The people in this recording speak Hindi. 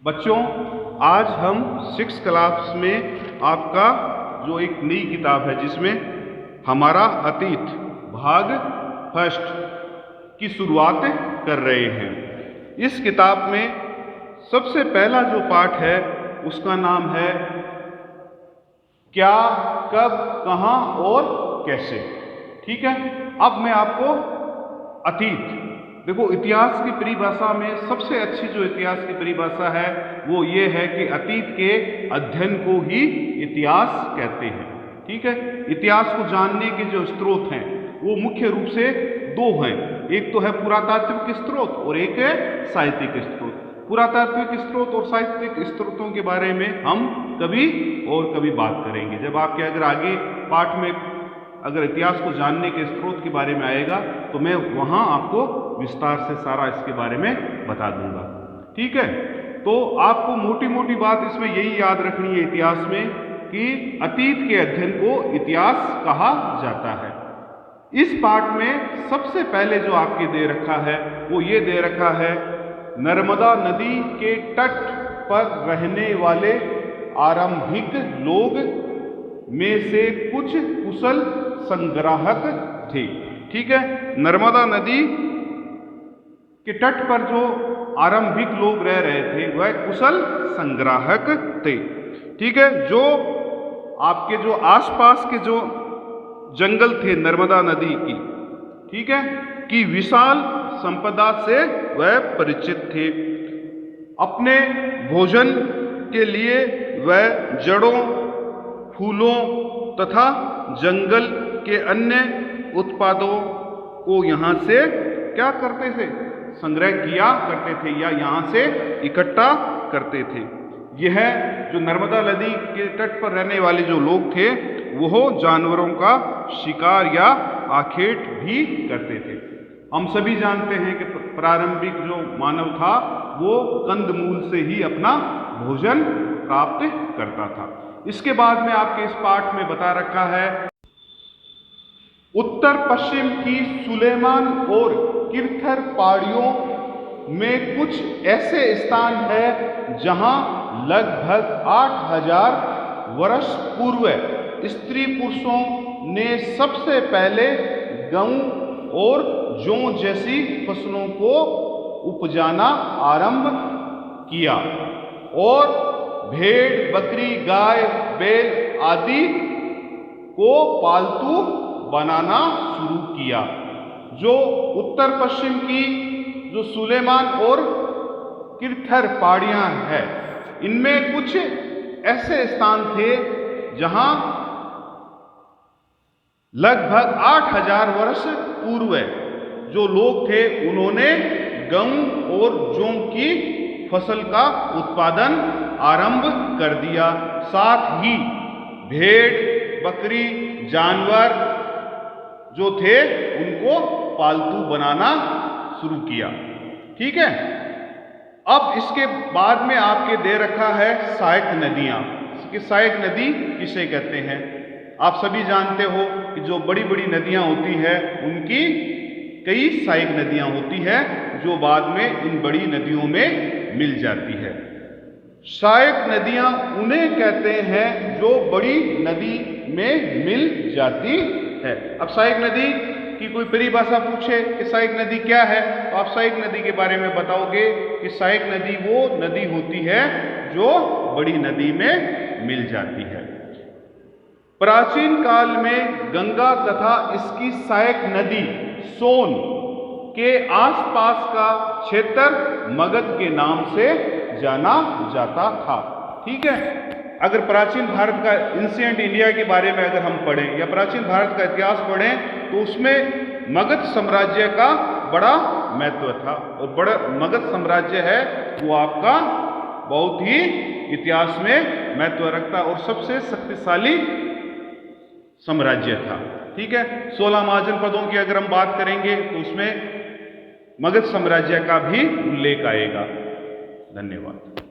बच्चों, आज हम 6th क्लास में आपका जो एक नई किताब है जिसमें हमारा अतीत भाग फर्स्ट की शुरुआत कर रहे हैं। इस किताब में सबसे पहला जो पाठ है उसका नाम है क्या, कब, कहाँ और कैसे। ठीक है, अब मैं आपको अतीत, देखो इतिहास की परिभाषा में सबसे अच्छी जो इतिहास की परिभाषा है वो ये है कि अतीत के अध्ययन को ही इतिहास कहते हैं। ठीक है, इतिहास को जानने के जो स्रोत हैं वो मुख्य रूप से दो हैं, एक तो है पुरातात्विक स्रोत और एक है साहित्यिक स्रोत। पुरातात्विक स्रोत और साहित्यिक स्रोतों के बारे में हम कभी और कभी बात करेंगे जब आपके अगर आगे पाठ में अगर इतिहास को जानने के स्रोत के बारे में आएगा तो मैं वहां आपको विस्तार से सारा इसके बारे में बता दूंगा। ठीक है, तो आपको मोटी मोटी बात इसमें यही याद रखनी है इतिहास में कि अतीत के अध्ययन को इतिहास कहा जाता है। इस पाठ में सबसे पहले जो आपके दे रखा है वो ये दे रखा है, नर्मदा नदी के तट पर रहने वाले आरंभिक लोग में से कुछ कुशल संग्राहक थे। ठीक है, नर्मदा नदी के तट पर जो आरंभिक लोग रह रहे थे वह कुशल संग्राहक थे। ठीक है, जो आपके जो आसपास के जो जंगल थे नर्मदा नदी की, ठीक है, की विशाल संपदा से वह परिचित थे। अपने भोजन के लिए वह जड़ों, फूलों तथा जंगल के अन्य उत्पादों को यहाँ से क्या करते थे, संग्रह किया करते थे या यहाँ से इकट्ठा करते थे। यह जो नर्मदा नदी के तट पर रहने वाले जो लोग थे वो जानवरों का शिकार या आखेट भी करते थे। हम सभी जानते हैं कि प्रारंभिक जो मानव था वो कंदमूल से ही अपना भोजन प्राप्त करता था। इसके बाद में आपके इस पाठ में बता रखा है, उत्तर पश्चिम की सुलेमान और किरथर पहाड़ियों में कुछ ऐसे स्थान है जहां लगभग 8000 वर्ष पूर्व स्त्री पुरुषों ने सबसे पहले गेहूं और जौ जैसी फसलों को उपजाना आरंभ किया और भेड़, बकरी, गाय, बैल आदि को पालतू बनाना शुरू किया। जो उत्तर पश्चिम की जो सुलेमान और किरथर पहाड़ियां हैं, इनमें कुछ ऐसे स्थान थे जहां लगभग 8000 वर्ष पूर्व जो लोग थे उन्होंने गेहूं और जौ की फसल का उत्पादन आरंभ कर दिया। साथ ही भेड़, बकरी, जानवर जो थे उनको पालतू बनाना शुरू किया। ठीक है, अब इसके बाद में आपके दे रखा है सहायक नदियां। कि सहायक नदी किसे कहते हैं, आप सभी जानते हो कि जो बड़ी बड़ी नदियां होती है उनकी कई सहायक नदियां होती है जो बाद में इन बड़ी नदियों में मिल जाती है। सहायक नदियां उन्हें कहते हैं जो बड़ी नदी में मिल जाती है। अब सहायक नदी की कोई परिभाषा पूछे कि सहायक नदी क्या है तो आप सहायक नदी के बारे में बताओगे कि सहायक नदी वो नदी होती है जो बड़ी नदी में मिल जाती है। प्राचीन काल में गंगा तथा इसकी सहायक नदी सोन के आसपास का क्षेत्र मगध के नाम से जाना जाता था। ठीक है, अगर प्राचीन भारत का एंशिएंट इंडिया के बारे में अगर हम पढ़ें या प्राचीन भारत का इतिहास पढ़ें तो उसमें मगध साम्राज्य का बड़ा महत्व था और बड़ा मगध साम्राज्य है वो आपका बहुत ही इतिहास में महत्व रखता और सबसे शक्तिशाली साम्राज्य था। ठीक है, 16 महाजन पदों की अगर हम बात करेंगे तो उसमें मगध साम्राज्य का भी उल्लेख आएगा। धन्यवाद।